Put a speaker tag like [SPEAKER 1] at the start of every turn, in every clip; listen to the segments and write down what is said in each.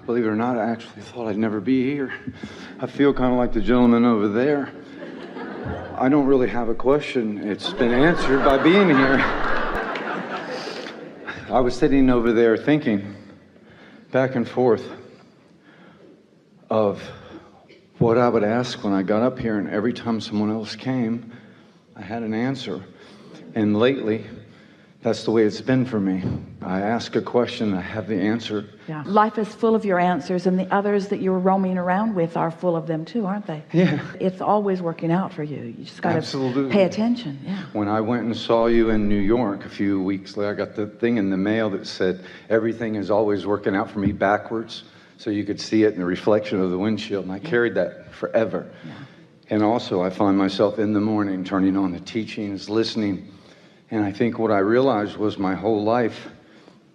[SPEAKER 1] Believe it or not, I actually thought I'd never be here. I feel kind of like the gentleman over there. I don't really have a question. It's been answered by being here. I was sitting over there thinking back and forth of what I would ask when I got up here, and every time someone else came, I had an answer. And lately, that's the way it's been for me. I ask a question, I have the answer.
[SPEAKER 2] Yeah. Life is full of your answers, and the others that you're roaming around with are full of them too, aren't they?
[SPEAKER 1] Yeah.
[SPEAKER 2] It's always working out for you. You just got to pay attention. Yeah.
[SPEAKER 1] When I went and saw you in New York a few weeks later, I got the thing in the mail that said, everything is always working out for me backwards. So you could see it in the reflection of the windshield, and I carried that forever. Yeah. And also I find myself in the morning turning on the teachings, listening. And I think what I realized was my whole life,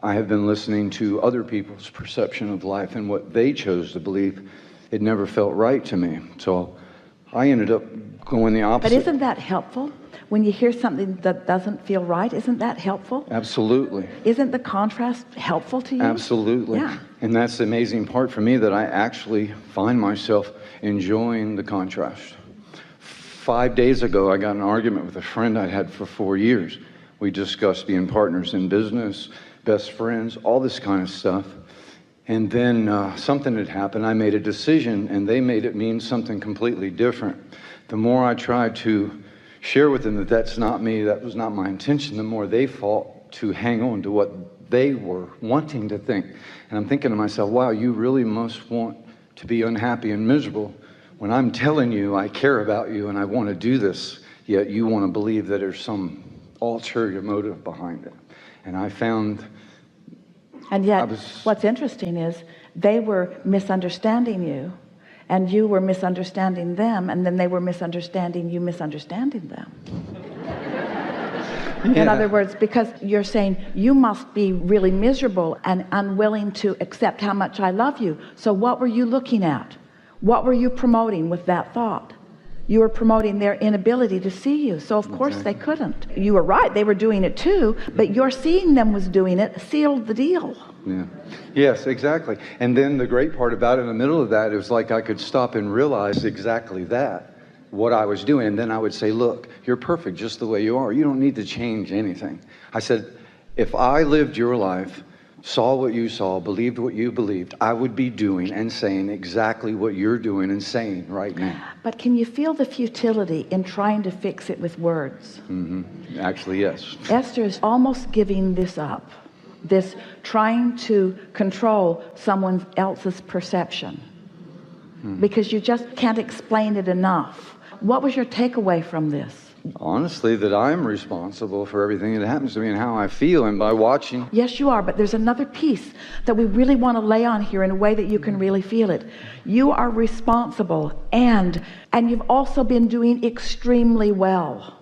[SPEAKER 1] I have been listening to other people's perception of life and what they chose to believe. It never felt right to me. So I ended up going the opposite.
[SPEAKER 2] But isn't that helpful? When you hear something that doesn't feel right, isn't that helpful?
[SPEAKER 1] Absolutely.
[SPEAKER 2] Isn't the contrast helpful to you?
[SPEAKER 1] Absolutely.
[SPEAKER 2] Yeah.
[SPEAKER 1] And that's the amazing part for me, that I actually find myself enjoying the contrast. 5 days ago, I got in an argument with a friend I'd had for 4 years. We discussed being partners in business, best friends, all this kind of stuff. And then something had happened. I made a decision, and they made it mean something completely different. The more I tried to share with them that that's not me, that was not my intention, the more they fought to hang on to what they were wanting to think. And I'm thinking to myself, wow, you really must want to be unhappy and miserable when I'm telling you I care about you and I want to do this, yet you want to believe that there's some ulterior motive behind it. And I found...
[SPEAKER 2] And yet, what's interesting is they were misunderstanding you, and you were misunderstanding them, and then they were misunderstanding you, misunderstanding them. Yeah. In other words, because you're saying you must be really miserable and unwilling to accept how much I love you. So what were you looking at? What were you promoting with that thought? You were promoting their inability to see you. So of course they couldn't. You were right, they were doing it too, but your seeing them was doing it sealed the deal.
[SPEAKER 1] Yeah. Yes, exactly. And then the great part about it, in the middle of that, it was like I could stop and realize exactly that, what I was doing. And then I would say, look, you're perfect just the way you are. You don't need to change anything. I said, if I lived your life, saw what you saw, believed what you believed, I would be doing and saying exactly what you're doing and saying right now.
[SPEAKER 2] But can you feel the futility in trying to fix it with words?
[SPEAKER 1] Mm-hmm. Actually, yes.
[SPEAKER 2] Esther is almost giving this up, this trying to control someone else's perception, because you just can't explain it enough. What was your takeaway from this?
[SPEAKER 1] Honestly, that I'm responsible for everything that happens to me and how I feel, and by watching.
[SPEAKER 2] Yes, you are, but there's another piece that we really want to lay on here in a way that you can really feel it. You are responsible, and you've also been doing extremely well.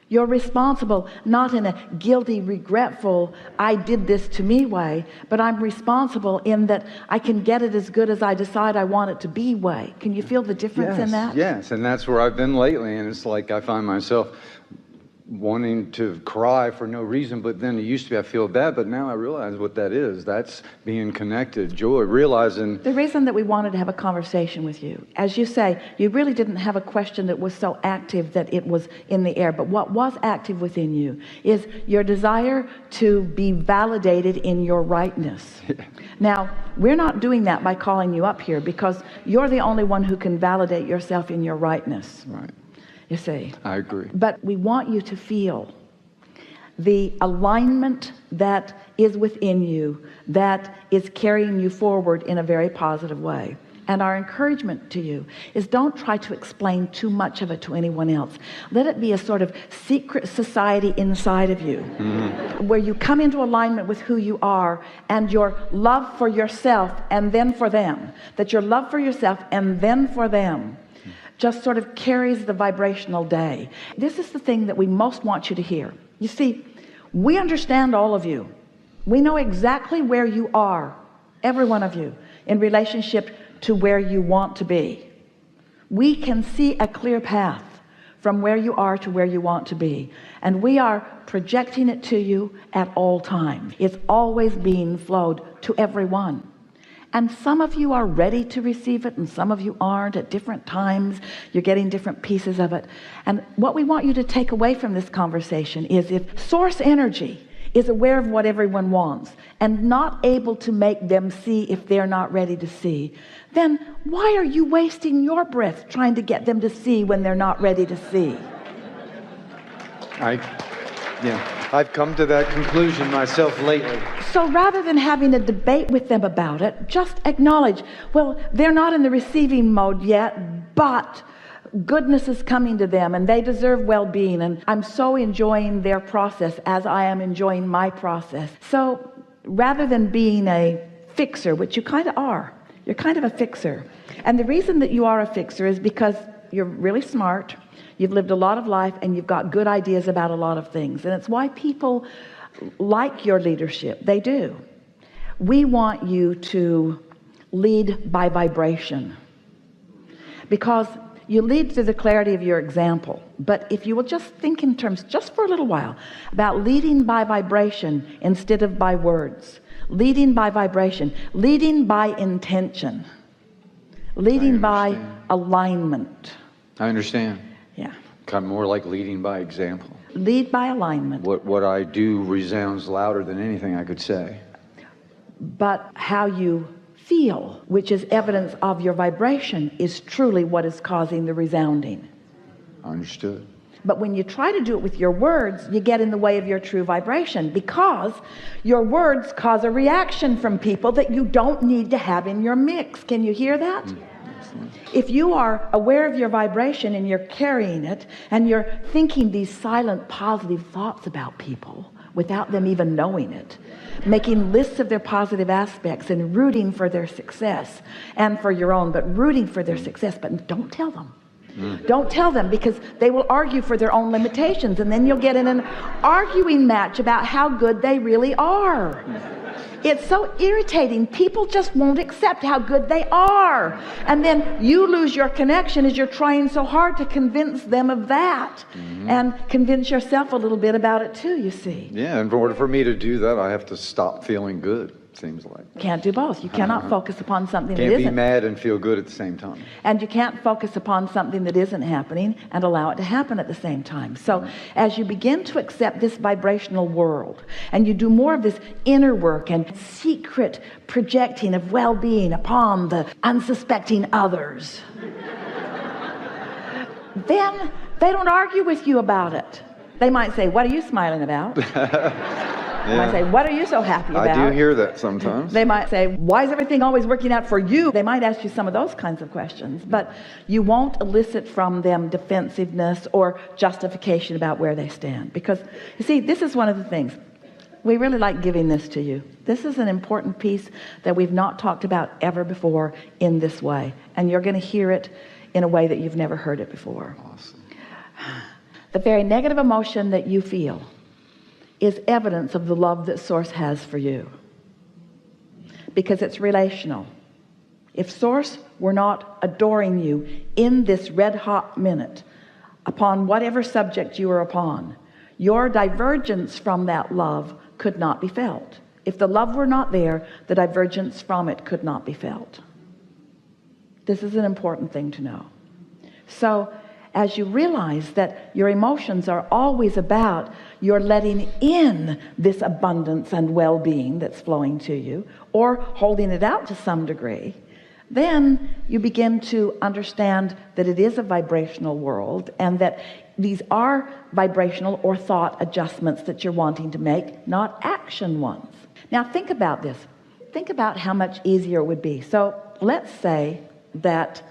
[SPEAKER 2] You're responsible, not in a guilty, regretful, I did this to me way, but I'm responsible in that I can get it as good as I decide I want it to be way. Can you feel the difference in that?
[SPEAKER 1] Yes, and that's where I've been lately, and it's like I find myself wanting to cry for no reason, but then it used to be I feel bad, but now I realize what that is. That's being connected, joy, realizing.
[SPEAKER 2] The reason that we wanted to have a conversation with you, as you say, you really didn't have a question that was so active that it was in the air, but what was active within you is your desire to be validated in your rightness. Now, we're not doing that by calling you up here, because you're the only one who can validate yourself in your rightness.
[SPEAKER 1] Right.
[SPEAKER 2] You see.
[SPEAKER 1] I agree.
[SPEAKER 2] But we want you to feel the alignment that is within you, that is carrying you forward in a very positive way. And our encouragement to you is don't try to explain too much of it to anyone else. Let it be a sort of secret society inside of you, where you come into alignment with who you are and your love for yourself and then for them. That your love for yourself and then for them just sort of carries the vibrational day. This is the thing that we most want you to hear. You see, we understand all of you. We know exactly where you are, every one of you, in relationship to where you want to be. We can see a clear path from where you are to where you want to be, and we are projecting it to you at all times. It's always being flowed to everyone. And some of you are ready to receive it, and some of you aren't. At different times you're getting different pieces of it. And what we want you to take away from this conversation is, if source energy is aware of what everyone wants and not able to make them see if they're not ready to see, then why are you wasting your breath trying to get them to see when they're not ready to see?
[SPEAKER 1] I've come to that conclusion myself lately.
[SPEAKER 2] So rather than having a debate with them about it, just acknowledge, well, they're not in the receiving mode yet, but goodness is coming to them and they deserve well-being, and I'm so enjoying their process as I am enjoying my process. So rather than being a fixer, which you kind of are, you're kind of a fixer. And the reason that you are a fixer is because you're really smart, you've lived a lot of life, and you've got good ideas about a lot of things. And it's why people like your leadership. They do. We want you to lead by vibration, because you lead through the clarity of your example. But if you will just think in terms, just for a little while, about leading by vibration instead of by words, leading by vibration, leading by intention, leading by alignment.
[SPEAKER 1] I understand.
[SPEAKER 2] Yeah.
[SPEAKER 1] Kind of more like leading by example.
[SPEAKER 2] Lead by alignment.
[SPEAKER 1] What I do resounds louder than anything I could say.
[SPEAKER 2] But how you feel, which is evidence of your vibration, is truly what is causing the resounding.
[SPEAKER 1] Understood.
[SPEAKER 2] But when you try to do it with your words, you get in the way of your true vibration, because your words cause a reaction from people that you don't need to have in your mix. Can you hear that? If you are aware of your vibration and you're carrying it, and you're thinking these silent positive thoughts about people without them even knowing it, making lists of their positive aspects and rooting for their success and for your own, but rooting for their success, but don't tell them. Don't tell them, because they will argue for their own limitations, and then you'll get in an arguing match about how good they really are. It's so irritating. People just won't accept how good they are, and then you lose your connection as you're trying so hard to convince them of that, and convince yourself a little bit about it too, you see.
[SPEAKER 1] Yeah, and in order for me to do that, I have to stop feeling good, it seems like.
[SPEAKER 2] Can't do both. You cannot focus upon something that
[SPEAKER 1] Can't
[SPEAKER 2] isn't.
[SPEAKER 1] be mad and feel good at the same time.
[SPEAKER 2] And you can't focus upon something that isn't happening and allow it to happen at the same time. So as you begin to accept this vibrational world, and you do more of this inner work and secret projecting of well-being upon the unsuspecting others, then they don't argue with you about it. They might say, "What are you smiling about?" They might say, "What are you so happy about?"
[SPEAKER 1] I do hear that sometimes.
[SPEAKER 2] They might say, "Why is everything always working out for you?" They might ask you some of those kinds of questions, but you won't elicit from them defensiveness or justification about where they stand. Because, you see, this is one of the things. We really like giving this to you. This is an important piece that we've not talked about ever before in this way. And you're going to hear it in a way that you've never heard it before.
[SPEAKER 1] Awesome.
[SPEAKER 2] The very negative emotion that you feel is evidence of the love that Source has for you, because it's relational. If Source were not adoring you in this red hot minute upon whatever subject you are upon, your divergence from that love could not be felt. If the love were not there, the divergence from it could not be felt. This is an important thing to know. So as you realize that your emotions are always about your letting in this abundance and well-being that's flowing to you, or holding it out to some degree, then you begin to understand that it is a vibrational world, and that these are vibrational or thought adjustments that you're wanting to make, not action ones. Now think about this. Think about how much easier it would be. So let's say that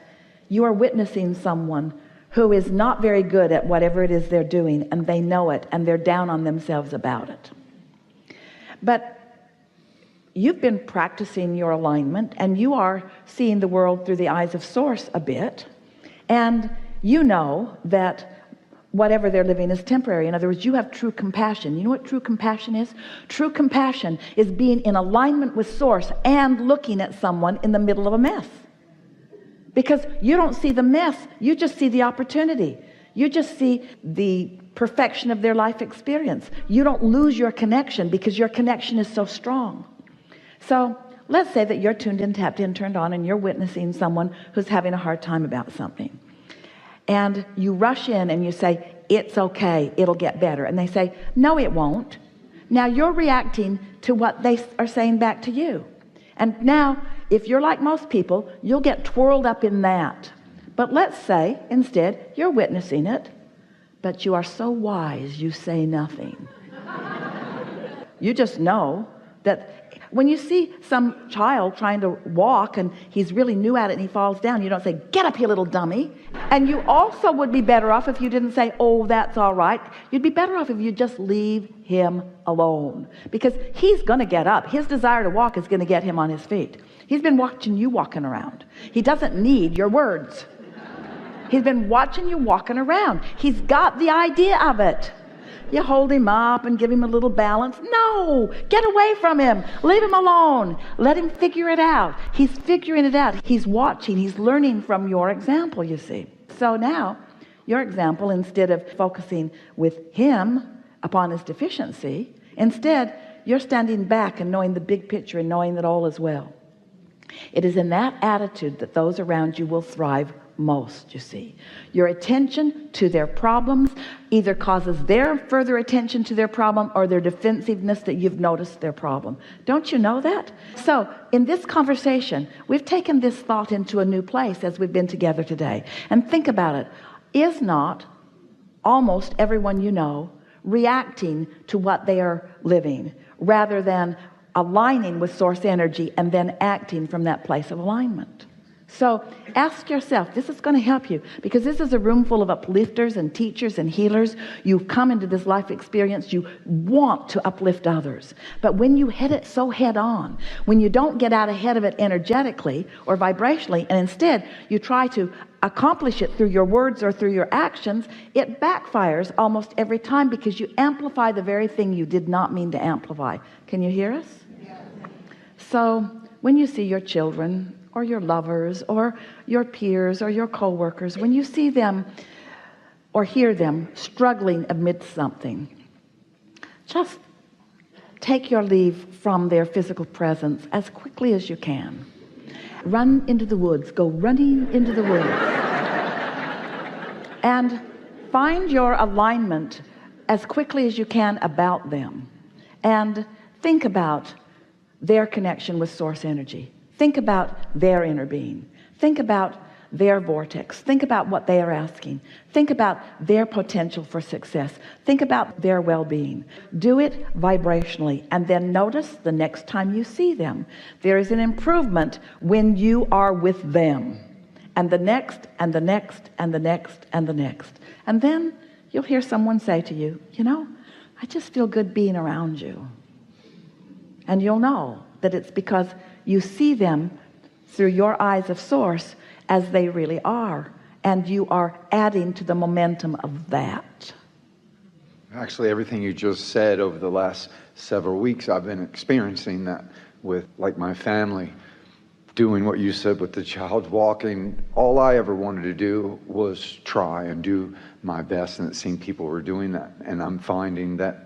[SPEAKER 2] you are witnessing someone who is not very good at whatever it is they're doing, and they know it, and they're down on themselves about it. But you've been practicing your alignment, and you are seeing the world through the eyes of Source a bit, and you know that whatever they're living is temporary. In other words, you have true compassion. You know what true compassion is? True compassion is being in alignment with Source and looking at someone in the middle of a mess. Because you don't see the mess, you just see the opportunity. You just see the perfection of their life experience. You don't lose your connection because your connection is so strong. So let's say that you're tuned in, tapped in, turned on, and you're witnessing someone who's having a hard time about something. And you rush in and you say, it's okay, it'll get better. And they say, no, it won't. Now you're reacting to what they are saying back to you. And now, if you're like most people, you'll get twirled up in that. But let's say, instead, you're witnessing it, but you are so wise, you say nothing. You just know that when you see some child trying to walk and he's really new at it and he falls down, you don't say, get up, you little dummy. And you also would be better off if you didn't say, oh, that's all right. You'd be better off if you just leave him alone, because he's going to get up. His desire to walk is going to get him on his feet. He's been watching you walking around. He doesn't need your words. He's been watching you walking around. He's got the idea of it. You hold him up and give him a little balance. No, get away from him. Leave him alone. Let him figure it out. He's figuring it out. He's watching. He's learning from your example, you see. So now, your example, instead of focusing with him upon his deficiency, instead, you're standing back and knowing the big picture and knowing that all is well. It is in that attitude that those around you will thrive most, you see. Your attention to their problems either causes their further attention to their problem or their defensiveness that you've noticed their problem. Don't you know that? So in this conversation, we've taken this thought into a new place as we've been together today. And think about it. Is not almost everyone you know reacting to what they are living, rather than aligning with source energy and then acting from that place of alignment? So ask yourself, this is going to help you, because this is a room full of uplifters and teachers and healers. You've come into this life experience, you want to uplift others. But when you hit it so head on, when you don't get out ahead of it energetically or vibrationally, and instead you try to accomplish it through your words or through your actions, it backfires almost every time, because you amplify the very thing you did not mean to amplify. Can you hear us? Yeah. So when you see your children or your lovers or your peers or your co-workers, when you see them or hear them struggling amidst something, just take your leave from their physical presence as quickly as you can. Run into the woods, go running into the woods, and find your alignment as quickly as you can about them, and think about their connection with source energy. Think about their inner being. Think about their vortex. Think about what they are asking. Think about their potential for success. Think about their well-being. Do it vibrationally, and then notice the next time you see them. There is an improvement when you are with them, and the next, and the next, and the next, and the next. And then you'll hear someone say to you, you know, I just feel good being around you. And you'll know that it's because you see them through your eyes of source as they really are, and you are adding to the momentum of that.
[SPEAKER 1] Actually, everything you just said over the last several weeks, I've been experiencing that with, like, my family, doing what you said with the child walking. All I ever wanted to do was try and do my best, and it seemed people were doing that. And I'm finding that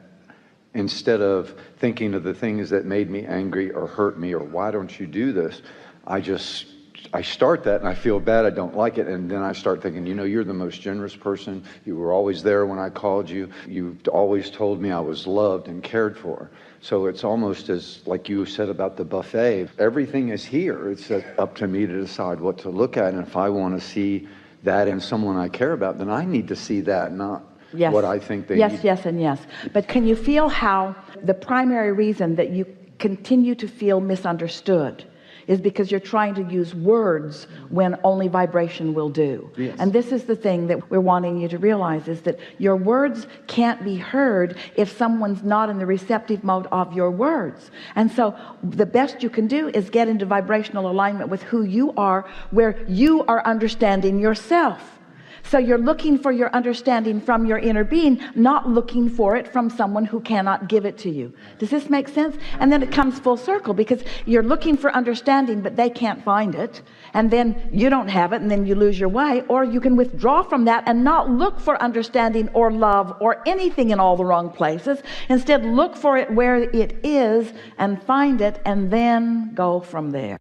[SPEAKER 1] instead of thinking of the things that made me angry or hurt me or why don't you do this, I start that and I feel bad, I don't like it, and then I start thinking, you know, you're the most generous person. You were always there when I called you. You always told me I was loved and cared for. So it's almost as, like you said about the buffet, everything is here. It's up to me to decide what to look at, and if I want to see that in someone I care about, then I need to see that, not
[SPEAKER 2] yes.
[SPEAKER 1] what I think they
[SPEAKER 2] yes,
[SPEAKER 1] need.
[SPEAKER 2] Yes, and yes. But can you feel how the primary reason that you continue to feel misunderstood is because you're trying to use words when only vibration will do? Yes. And this is the thing that we're wanting you to realize, is that your words can't be heard if someone's not in the receptive mode of your words. And so the best you can do is get into vibrational alignment with who you are, where you are understanding yourself. So you're looking for your understanding from your inner being, not looking for it from someone who cannot give it to you. Does this make sense? And then it comes full circle, because you're looking for understanding, but they can't find it. And then you don't have it, and then you lose your way. Or you can withdraw from that and not look for understanding or love or anything in all the wrong places. Instead, look for it where it is and find it, and then go from there.